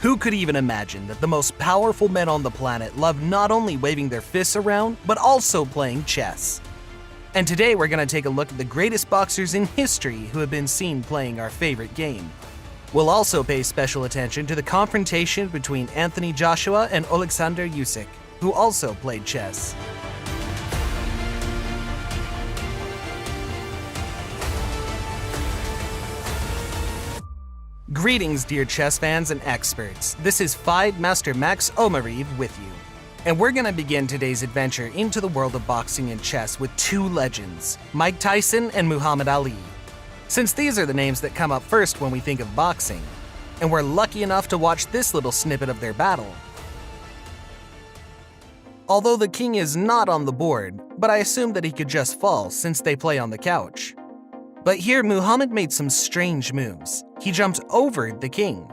Who could even imagine that the most powerful men on the planet love not only waving their fists around, but also playing chess? And today we're going to take a look at the greatest boxers in history who have been seen playing our favorite game. We'll also pay special attention to the confrontation between Anthony Joshua and Oleksandr Usyk, who also played chess. Greetings, dear chess fans and experts. This is Fight Master Max Omariv with you. And we're gonna begin today's adventure into the world of boxing and chess with two legends, Mike Tyson and Muhammad Ali. Since these are the names that come up first when we think of boxing, and we're lucky enough to watch this little snippet of their battle. Although the king is not on the board, but I assume that he could just fall since they play on the couch. But here Muhammad made some strange moves. He jumped over the king.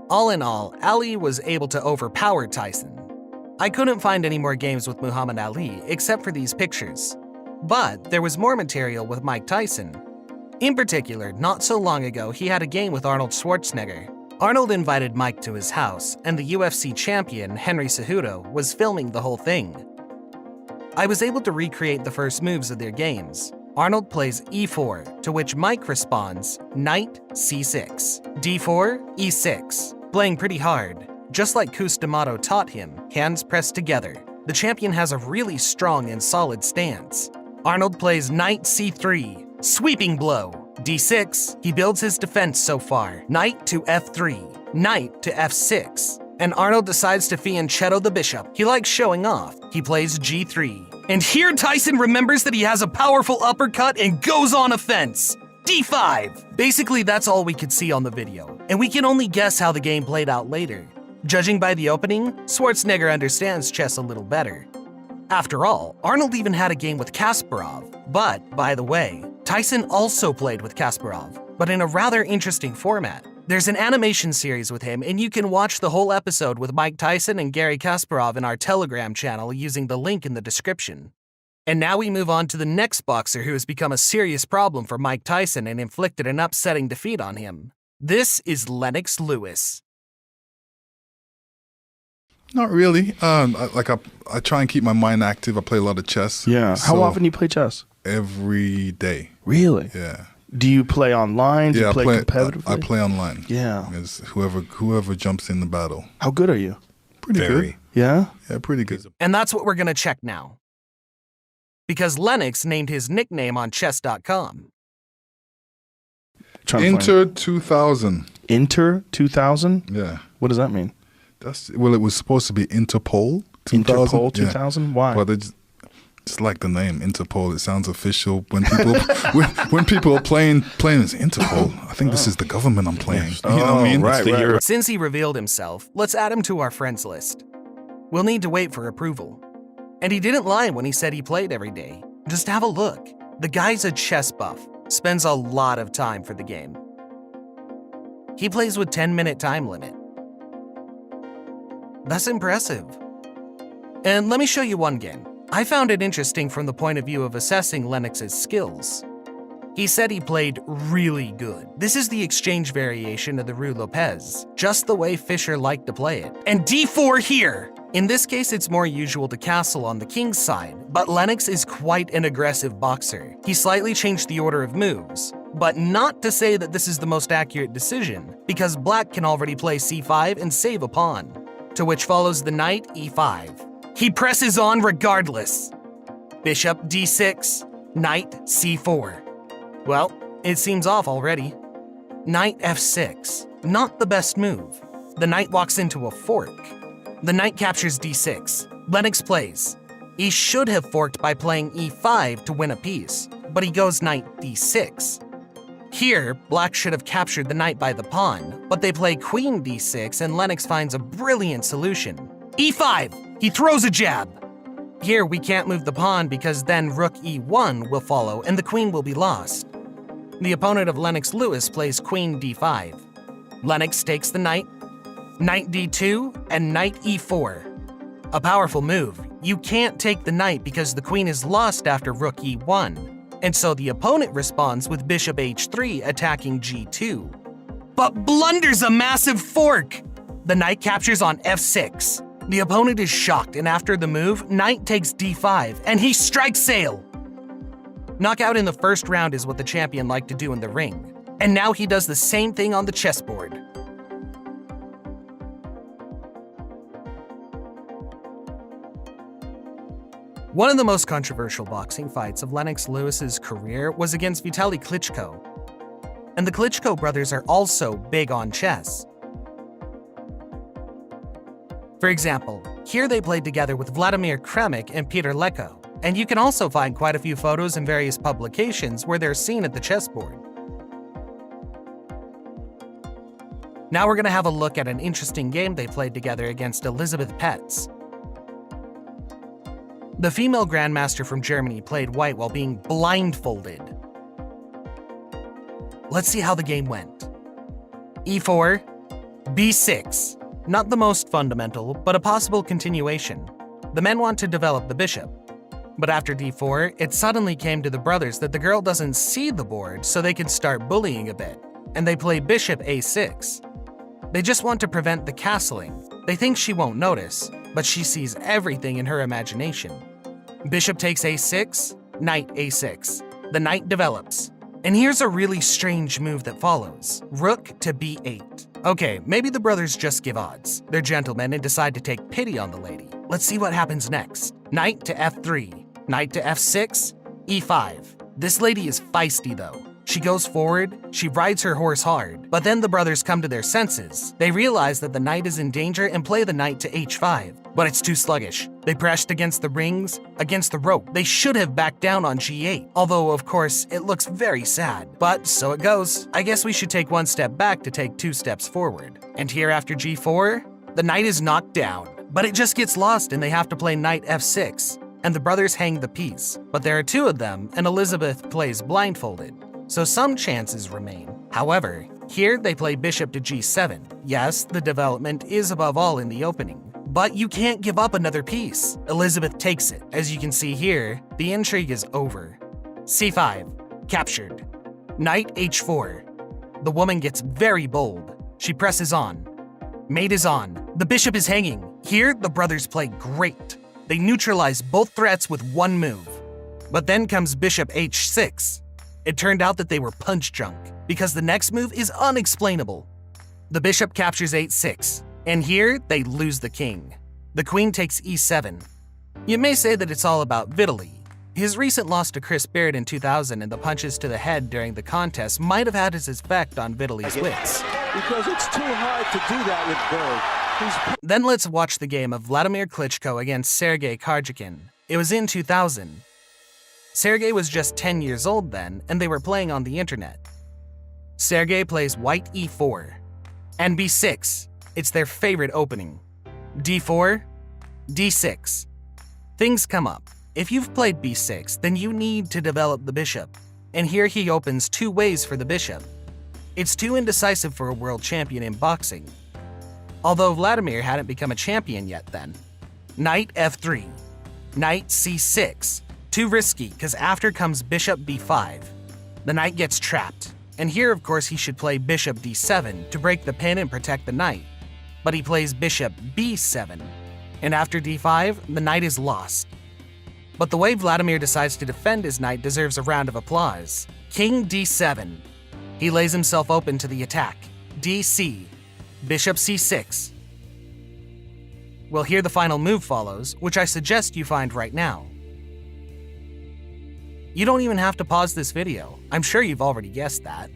All in all, Ali was able to overpower Tyson. I couldn't find any more games with Muhammad Ali except for these pictures. But there was more material with Mike Tyson. In particular, not so long ago, he had a game with Arnold Schwarzenegger. Arnold invited Mike to his house, and the UFC champion, Henry Cejudo, was filming the whole thing. I was able to recreate the first moves of their games. Arnold plays e4, to which Mike responds, knight c6, d4, e6, playing pretty hard. Just like Cus D'Amato taught him, hands pressed together. The champion has a really strong and solid stance. Arnold plays knight c3, sweeping blow, d6, he builds his defense so far, knight to f3, knight to f6, and Arnold decides to fianchetto the bishop. He likes showing off. He plays g3. And here Tyson remembers that he has a powerful uppercut and goes on offense. d5! Basically, that's all we could see on the video, and we can only guess how the game played out later. Judging by the opening, Schwarzenegger understands chess a little better. After all, Arnold even had a game with Kasparov. But, by the way, Tyson also played with Kasparov, but in a rather interesting format. There's an animation series with him, and you can watch the whole episode with Mike Tyson and Garry Kasparov in our Telegram channel using the link in the description. And now we move on to the next boxer who has become a serious problem for Mike Tyson and inflicted an upsetting defeat on him. This is Lennox Lewis. Not really. I try and keep my mind active. I play a lot of chess. Yeah. How often do you play chess? Every day. Really? Yeah. Do you play online? Do you play competitively? I play online. Yeah. It's whoever jumps in the battle. How good are you? Pretty good. Yeah? Yeah, pretty good. And that's what we're gonna check now. Because Lennox named his nickname on chess.com. Inter 2000. Inter 2000? Yeah. What does that mean? It was supposed to be Interpol 2000. Interpol 2000? Yeah. Why? Well, they just like the name Interpol. It sounds official when people when people are playing as Interpol. I think this is the government I'm playing. You know what I mean? Right. Since he revealed himself, let's add him to our friends list. We'll need to wait for approval. And he didn't lie when he said he played every day. Just have a look. The guy's a chess buff, spends a lot of time for the game. He plays with 10-minute time limit. That's impressive. And let me show you one game. I found it interesting from the point of view of assessing Lennox's skills. He said he played really good. This is the exchange variation of the Rue Lopez, just the way Fischer liked to play it. And d4 here! In this case, it's more usual to castle on the king's side, but Lennox is quite an aggressive boxer. He slightly changed the order of moves, but not to say that this is the most accurate decision, because black can already play c5 and save a pawn, to which follows the knight e5. He presses on regardless. Bishop d6, knight c4. Well, it seems off already. Knight f6, not the best move. The knight walks into a fork. The knight captures d6. Lennox plays. He should have forked by playing e5 to win a piece, but he goes knight d6. Here, black should have captured the knight by the pawn, but they play queen d6 and Lennox finds a brilliant solution. e5! He throws a jab. Here we can't move the pawn because then rook e1 will follow and the queen will be lost. The opponent of Lennox Lewis plays queen d5. Lennox takes the knight, knight d2, and knight e4. A powerful move. You can't take the knight because the queen is lost after rook e1, and so the opponent responds with bishop h3 attacking g2. But blunders a massive fork! The knight captures on f6. The opponent is shocked, and after the move, knight takes d5, and he strikes sail. Knockout in the first round is what the champion liked to do in the ring, and now he does the same thing on the chessboard. One of the most controversial boxing fights of Lennox Lewis's career was against Vitaly Klitschko. And the Klitschko brothers are also big on chess. For example, here they played together with Vladimir Kremik and Peter Leko, and you can also find quite a few photos in various publications where they're seen at the chessboard. Now we're going to have a look at an interesting game they played together against Elizabeth Petz. The female grandmaster from Germany played white while being blindfolded. Let's see how the game went. e4, b6. Not the most fundamental, but a possible continuation. The men want to develop the bishop. But after d4, it suddenly came to the brothers that the girl doesn't see the board, so they can start bullying a bit, and they play bishop a6. They just want to prevent the castling. They think she won't notice, but she sees everything in her imagination. Bishop takes a6, knight a6. The knight develops. And here's a really strange move that follows. Rook to b8. Okay, maybe the brothers just give odds. They're gentlemen and decide to take pity on the lady. Let's see what happens next. Knight to f3. Knight to f6, e5. This lady is feisty though. She goes forward, she rides her horse hard, but then the brothers come to their senses. They realize that the knight is in danger and play the knight to h5, but it's too sluggish. They pressed against the rings, against the rope. They should have backed down on g8, although of course it looks very sad. But so it goes. I guess we should take one step back to take 2 steps forward. And here after g4, the knight is knocked down, but it just gets lost and they have to play knight f6, and the brothers hang the piece. But there are 2 of them, and Elizabeth plays blindfolded, so some chances remain. However, here they play bishop to g7. Yes, the development is above all in the opening, but you can't give up another piece. Elizabeth takes it. As you can see here, the intrigue is over. c5, captured. Knight h4. The woman gets very bold. She presses on. Mate is on. The bishop is hanging. Here, the brothers play great. They neutralize both threats with one move. But then comes bishop h6. It turned out that they were punch drunk, because the next move is unexplainable. The bishop captures h6, and here they lose the king. The queen takes e7. You may say that it's all about Vitaly. His recent loss to Chris Baird in 2000 and the punches to the head during the contest might have had its effect on Vitaly's wits. Because it's too hard to do that with Baird. Then let's watch the game of Vladimir Klitschko against Sergei Karjakin. It was in 2000. Sergei was just 10 years old then, and they were playing on the internet. Sergei plays white e4, and b6. It's their favorite opening. d4, d6. Things come up. If you've played b6, then you need to develop the bishop, and here he opens 2 ways for the bishop. It's too indecisive for a world champion in boxing, although Vladimir hadn't become a champion yet then. Knight f3, knight c6. Too risky, because after comes bishop b5. The knight gets trapped, and here of course he should play bishop d7 to break the pin and protect the knight. But he plays bishop b7, and after d5, the knight is lost. But the way Vladimir decides to defend his knight deserves a round of applause. King d7. He lays himself open to the attack. dc, bishop c6. Well, here the final move follows, which I suggest you find right now. You don't even have to pause this video. I'm sure you've already guessed that.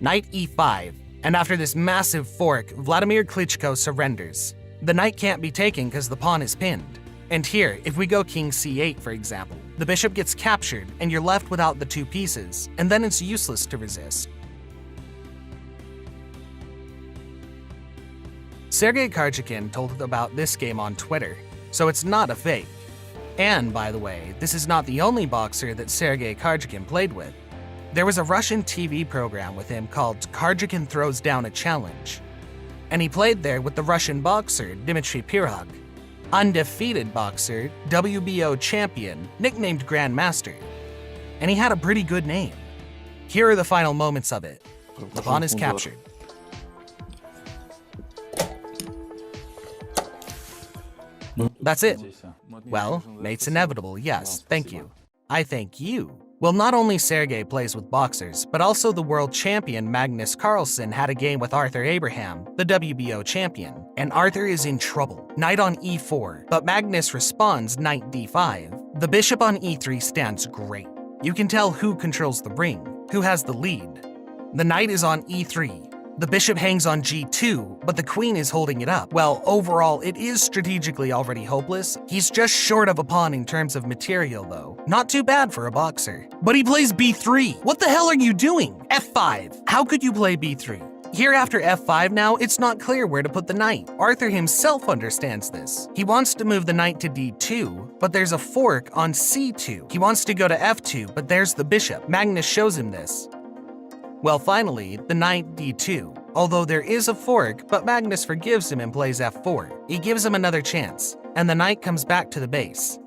Knight e5, and after this massive fork, Vladimir Klitschko surrenders. The knight can't be taken because the pawn is pinned. And here, if we go king c8 for example, the bishop gets captured and you're left without the 2 pieces, and then it's useless to resist. Sergei Karjakin told about this game on Twitter, so it's not a fake. And, by the way, this is not the only boxer that Sergei Karjakin played with. There was a Russian TV program with him called Karjakin Throws Down a Challenge. And he played there with the Russian boxer Dmitry Pirog, undefeated boxer, WBO champion, nicknamed Grandmaster. And he had a pretty good name. Here are the final moments of it. The pawn is captured. That's it. Well, mate's inevitable, yes, thank you. I thank you. Well, not only Sergey plays with boxers, but also the world champion Magnus Carlsen had a game with Arthur Abraham, the WBO champion, and Arthur is in trouble. Knight on e4, but Magnus responds knight d5. The bishop on e3 stands great. You can tell who controls the ring, who has the lead. The knight is on e3. The bishop hangs on g2, but the queen is holding it up. Well, overall, it is strategically already hopeless. He's just short of a pawn in terms of material, though. Not too bad for a boxer. But he plays b3. What the hell are you doing? f5. How could you play b3? Here after f5 now, it's not clear where to put the knight. Arthur himself understands this. He wants to move the knight to d2, but there's a fork on c2. He wants to go to f2, but there's the bishop. Magnus shows him this. Well, finally, the knight d2. Although there is a fork, but Magnus forgives him and plays f4. He gives him another chance, and the knight comes back to the base.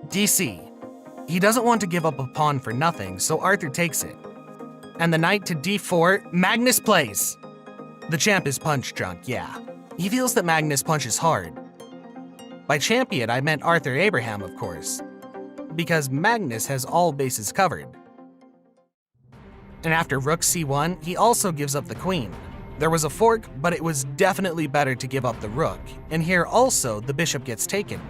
dc. He doesn't want to give up a pawn for nothing, so Arthur takes it. And the knight to d4, Magnus plays. The champ is punch drunk, yeah. He feels that Magnus punches hard. By champion, I meant Arthur Abraham, of course, because Magnus has all bases covered. And after rook c1, he also gives up the queen. There was a fork, but it was definitely better to give up the rook, and here also the bishop gets taken.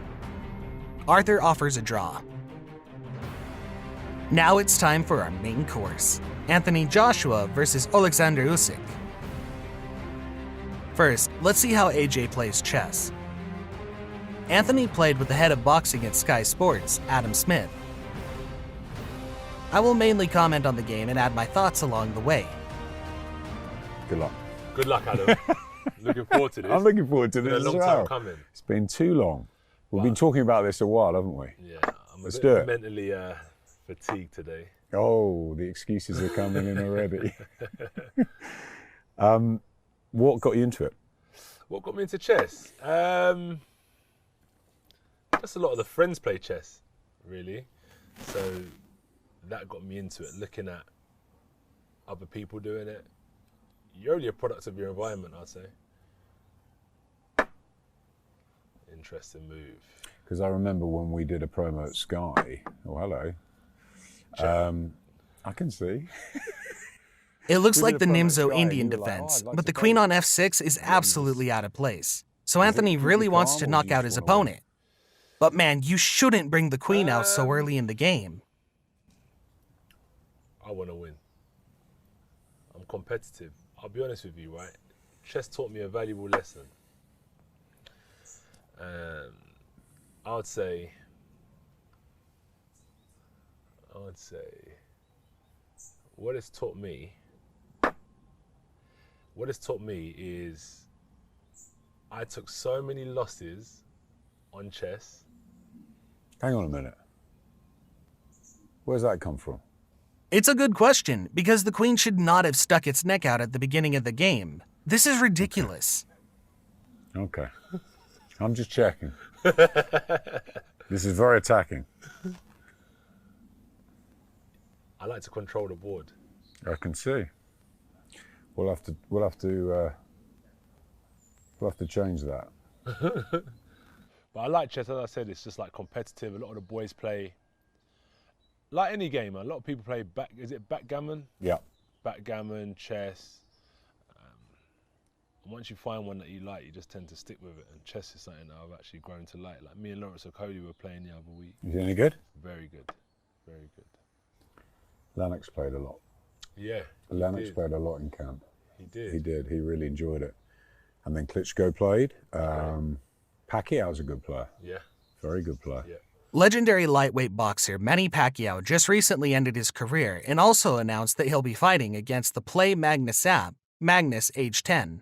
Arthur offers a draw. Now it's time for our main course, Anthony Joshua versus Oleksandr Usyk. First, let's see how AJ plays chess. Anthony played with the head of boxing at Sky Sports, Adam Smith. I will mainly comment on the game and add my thoughts along the way. Good luck. Good luck, Adam. Looking forward to this. I'm looking forward to this It's been a long as time well. coming. It's been too long. We've been talking about this a while, haven't we? Yeah, I'm Let's a do bit it. mentally fatigued today. Oh, the excuses are coming in already. What got you into it? What got me into chess? Just a lot of the friends play chess, really. So that got me into it, looking at other people doing it. You're only a product of your environment, I'd say. Interesting move. Because I remember when we did a promo at Sky. Oh, hello. I can see. It looks We like did the a promo at Nimzo Sky, Indian and you were like, defense, "Oh, I'd like but to the play queen this." on f6 is absolutely out of place. So Is it Anthony keep really it wants calm, to or knock you out just his wanna win? opponent. But man, you shouldn't bring the queen out so early in the game. I want to win. I'm competitive. I'll be honest with you, right? Chess taught me a valuable lesson. I would say, what it's taught me is I took so many losses on chess. Hang on a minute. Where's that come from? It's a good question, because the queen should not have stuck its neck out at the beginning of the game. This is ridiculous. Okay. I'm just checking. This is very attacking. I like to control the board. I can see. We'll have to change that. But I like chess, as I said, it's just like competitive. A lot of the boys play, like any game, a lot of people play backgammon? Yeah. Backgammon, chess. And once you find one that you like, you just tend to stick with it. And chess is something that I've actually grown to like. Like me and Lawrence Okoli were playing the other week. Is he any good? Very good, very good. Lennox played a lot. Yeah, Lennox played a lot in camp. He did. He did. He really enjoyed it. And then Klitschko played. Pacquiao's a good player. Yeah. Very good player. Yeah. Legendary lightweight boxer Manny Pacquiao just recently ended his career and also announced that he'll be fighting against the Play Magnus app, Magnus age 10.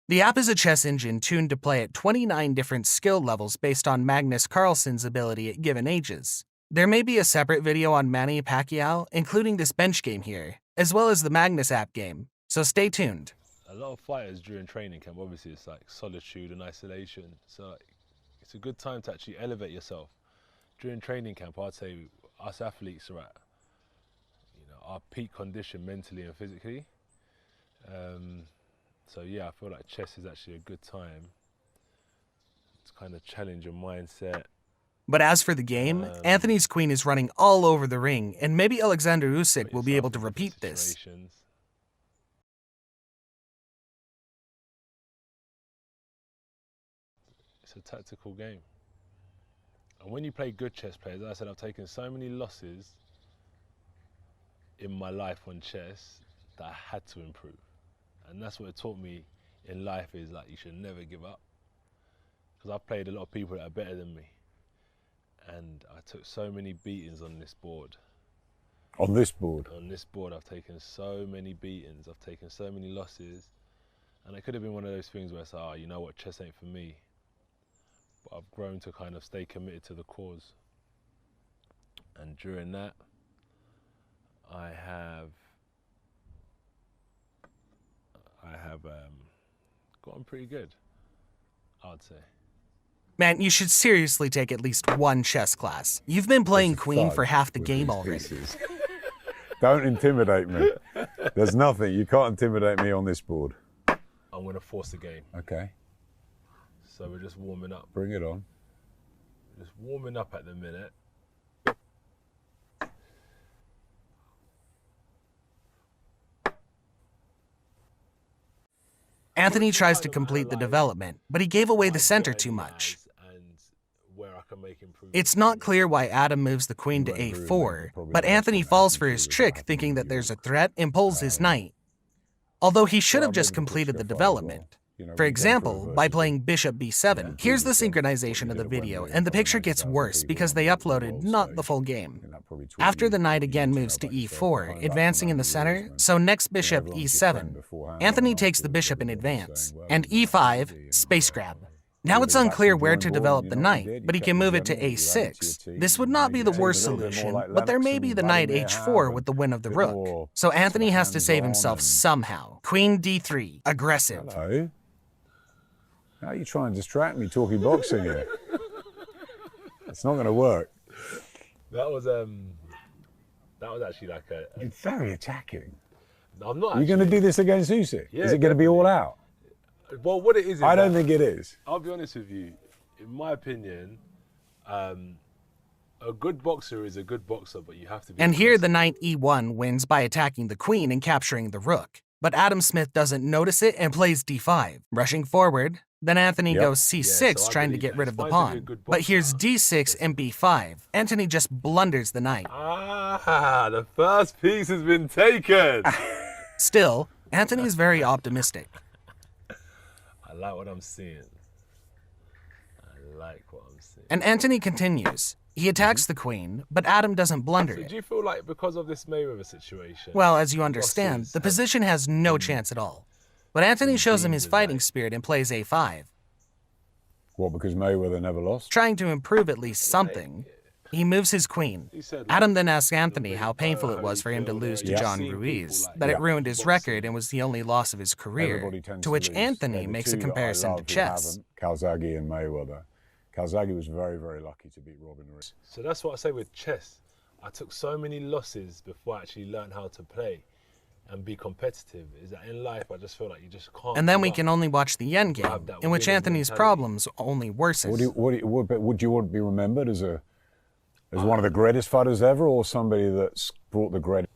The app is a chess engine tuned to play at 29 different skill levels based on Magnus Carlsen's ability at given ages. There may be a separate video on Manny Pacquiao, including this bench game here, as well as the Magnus app game, so stay tuned. A lot of fighters during training camp, obviously it's like solitude and isolation. So it's a good time to actually elevate yourself. During training camp, I'd say us athletes are at our peak condition mentally and physically. So yeah, I feel like chess is actually a good time kind of challenge your mindset. But as for the game, Anthony's queen is running all over the ring, and maybe Oleksandr Usyk Put will be able yourself to in repeat different this. situations. It's a tactical game. And when you play good chess players, as I said, I've taken so many losses in my life on chess that I had to improve. And that's what it taught me in life, is like, you should never give up. Because I've played a lot of people that are better than me. And I took so many beatings on this board. On this board? On this board, I've taken so many beatings. I've taken so many losses. And it could have been one of those things where it's like, oh, you know what, chess ain't for me. But I've grown to kind of stay committed to the cause. And during that, I have gotten pretty good, I'd say. Man, you should seriously take at least one chess class. You've been playing queen for half the game already. Don't intimidate me. There's nothing. You can't intimidate me on this board. I'm going to force the game. Okay. So we're just warming up. Bring it on. Just warming up at the minute. Anthony tries to complete the development, but he gave away the center too much. It's not clear why Adam moves the queen to a4, but Anthony falls for his trick, thinking that there's a threat, and pulls his knight. Although he should have just completed the development. For example, by playing bishop b7. Here's the synchronization of the video, and the picture gets worse because they uploaded not the full game. After the knight again moves to e4, advancing in the center, so next bishop e7. Anthony takes the bishop in advance, and e5, space grab. Now it's unclear where to develop the knight, but he can move it to a6. This would not be the worst solution, but there may be the knight h4 with the win of the rook. So Anthony has to save himself somehow. Queen d3, aggressive. Hello? How are you trying to distract me talking boxing here? It's not going to work. That was actually like a... You're very attacking. I'm not. Are you going to do this against Usyk? Yeah, is it going to be all out? Well, what it is I don't think it is. I'll be honest with you. In my opinion, a good boxer is a good boxer, but you have to be... And here the knight e1 wins by attacking the queen and capturing the rook. But Adam Smith doesn't notice it and plays d5, rushing forward. Then Anthony goes c6, trying to get rid of the pawn. But here's d6 and b5. Anthony just blunders the knight. Ah, the first piece has been taken. Still, Anthony's very optimistic. I like what I'm seeing. I like what I'm seeing. And Anthony continues. He attacks the queen, but Adam doesn't blunder So it. do you feel like because of this Mayweather situation... Well, as you understand, the position has no chance at all. But Anthony shows him his fighting spirit and plays a5. What, because Mayweather never lost? Trying to improve at least something. He moves his queen. Adam then asks Anthony how painful it was for him to lose to John Ruiz, that it ruined his record and was the only loss of his career, to which Anthony makes a comparison to chess. Calzaghe and Mayweather. Calzaghe was very, very lucky to beat Robin Ruiz. So that's what I say with chess. I took so many losses before I actually learned how to play and be competitive. Is that in life, I just feel like you just can't... And then we can only watch the endgame, in which Anthony's problems only worsen. Would you want to be remembered as one of the greatest fighters ever, or somebody that's brought the greatest?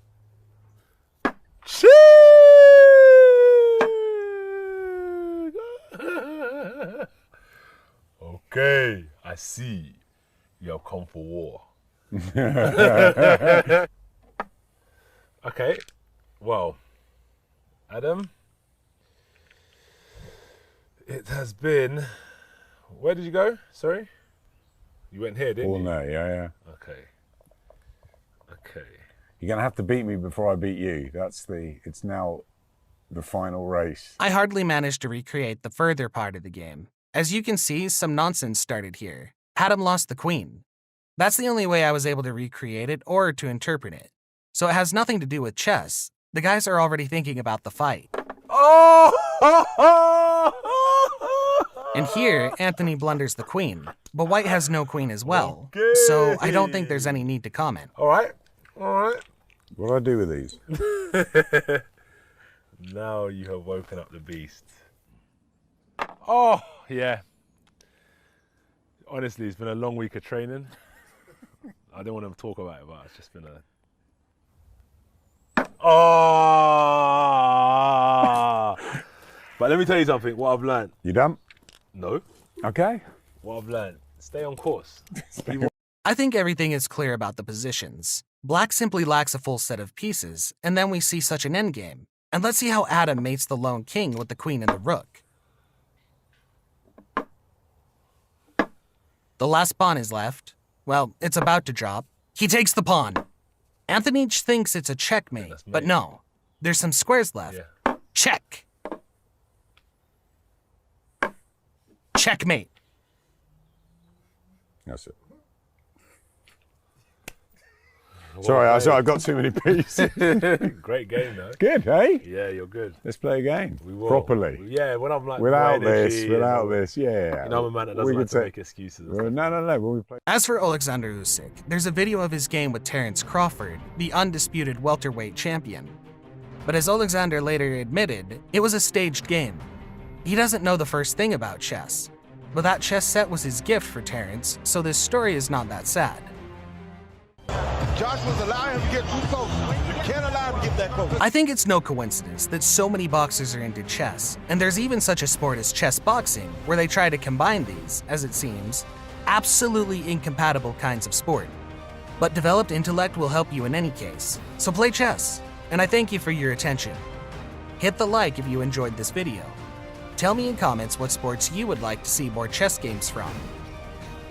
Okay, I see. You have come for war. Okay, well, Adam, it has been... Where did you go? Sorry? You went here, didn't you? All night, yeah. Okay. You're going to have to beat me before I beat you. It's now the final race. I hardly managed to recreate the further part of the game. As you can see, some nonsense started here. Adam lost the queen. That's the only way I was able to recreate it or to interpret it. So it has nothing to do with chess. The guys are already thinking about the fight. And here, Anthony blunders the queen, but White has no queen as well. Okay. So I don't think there's any need to comment. All right. What do I do with these? Now you have woken up the beast. Oh, yeah. Honestly, it's been a long week of training. I don't want to talk about it, but it's just been a... Oh! But let me tell you something, what I've learned. You done? No. Okay. What I've learned, stay on course. I think everything is clear about the positions. Black simply lacks a full set of pieces, and then we see such an endgame. And let's see how Adam mates the lone king with the queen and the rook. The last pawn is left. Well, it's about to drop. He takes the pawn. Anthony thinks it's a checkmate, but no. There's some squares left. Yeah. Check. Checkmate. That's it. Sorry, I've got too many pieces. Great game, though. Good, eh? Yeah, you're good. Let's play a game. We will. Properly. Yeah, when I'm like... Without this, yeah. yeah. You know, I'm a man that doesn't like to make excuses. No. When we play... As for Oleksandr Usyk, there's a video of his game with Terence Crawford, the undisputed welterweight champion. But as Oleksandr later admitted, it was a staged game. He doesn't know the first thing about chess. But that chess set was his gift for Terence, so this story is not that sad. Joshua's allowing him to get too close. You can't allow him to get that close. I think it's no coincidence that so many boxers are into chess, and there's even such a sport as chess boxing, where they try to combine these, as it seems, absolutely incompatible kinds of sport. But developed intellect will help you in any case, so play chess, and I thank you for your attention. Hit the like if you enjoyed this video. Tell me in comments what sports you would like to see more chess games from.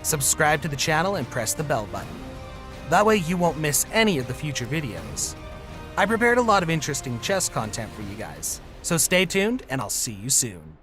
Subscribe to the channel and press the bell button. That way you won't miss any of the future videos. I prepared a lot of interesting chess content for you guys, so stay tuned and I'll see you soon.